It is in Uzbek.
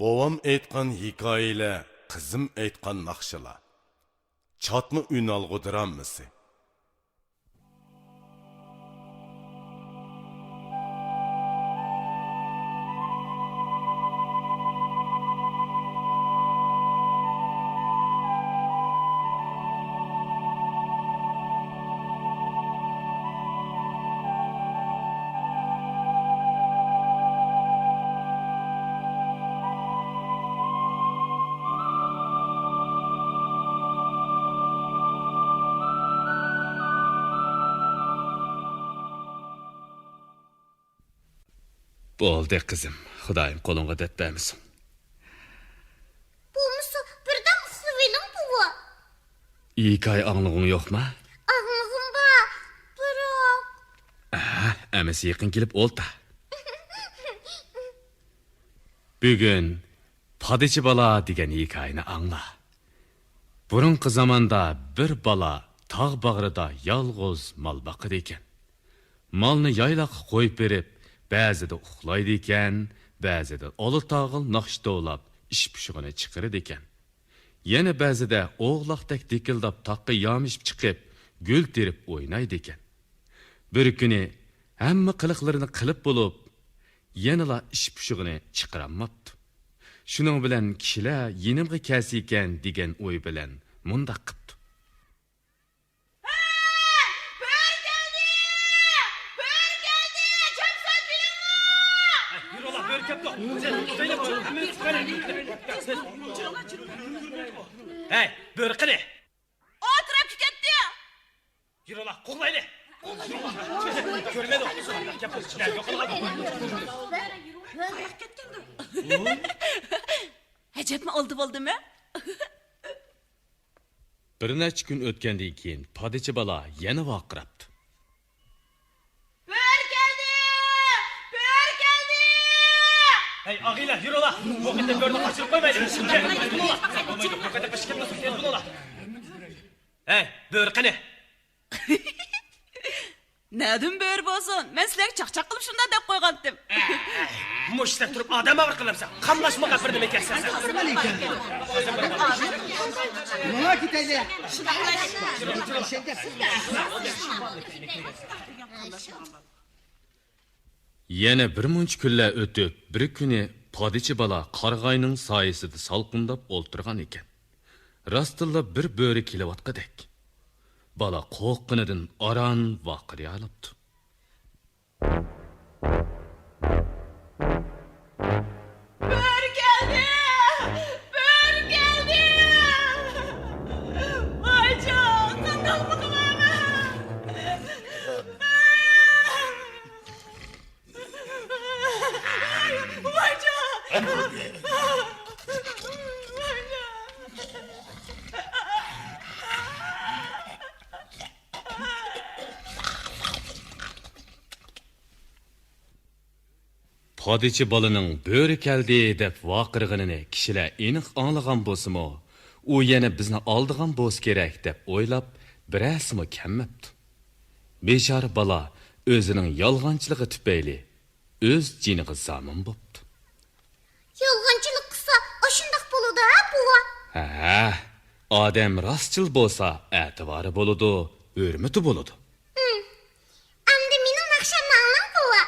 Bovam aytgan hikoyalar, qizim aytgan naqshalar. Chatmi unalg'udiranmisi? Bo'ldi qizim, Xudoyim qo'lingga deb bermasin. Bo'lmasa birdan uxlayveling buva. Hikoya anglag'ing yo'qmi? Anglag'im bor, biroq Amasi yaqin kelib o'lta. Bugun Podichi bola degan hikoyani angla. Burunqi zamonda bir bola tog' bag'rida yolg'iz mol boqar ekan. Molni yayloqqa qo'yib berib, ba'zida uxlaydi ekan, ba'zida olatog'il naqshtovlab ish pushig'ini chiqaradi ekan. Yana ba'zida o'g'loqdek dekildab taqqa yomishib chiqib, gul terib o'ynaydi ekan. Bir kuni hamma qiliqlarini qilib bo'lib, yanala ish pushig'ini chiqaramapti. Shuning bilan kishilar yenimga kelsa ekan degan o'y bilan mundaq qipti. Hey, böğür qani? Oturib ketdi. Yürü ola, qo'qlayli. Ko'rmadi. Ajabmi oldi bo'ldimi? Bir necha kun o'tgandan keyin Podichi bola yana vaqirabdi. Böğür geldi. Böğür geldi. Hey, ağıyla, yürü ola. Bu kadar böğürünü kaçırıp koymaydı. Bu kadar pişkin nasıl tez bul ola. Hey, böğür qani? Nedim böğür bo'lsin? Men sizlarga chaqchaq qilib shunday deb qo'ygandim. Mushtlab turib odam avr qilamsan. Qamlashmaga bir nima kelsan. Nima ketayli? Yana bir muncha kunlar o'tib, bir kuni Podichi bola qarg'ayning soyasida salqindab o'ltirgan ekan. Rastilla bir bo'ri kelayotgandek. Bola qo'rqqanidan aran vaqirya olibdi. Böğür geldi. Böğür geldi. Vay canım, qandoq qilaman? Vay canım. Podichi bolaning bo'ri keldi deb vaqirganini kishilar aniq anglagan bo'lsa-mu, u yana bizni oldigan bo'ls kerak deb o'ylab, birasimi kammabdi. Bechora bola o'zining yolg'onchiligi tufayli o'z jiniga zomin bo'pti. Yolg'onchilik qilsa, shundoq bo'ladi-a, buva? Ha, odam rostchil bo'lsa, e'tibori bo'ladi, hurmati bo'ladi. Endi mening naqshamni anglang, buva.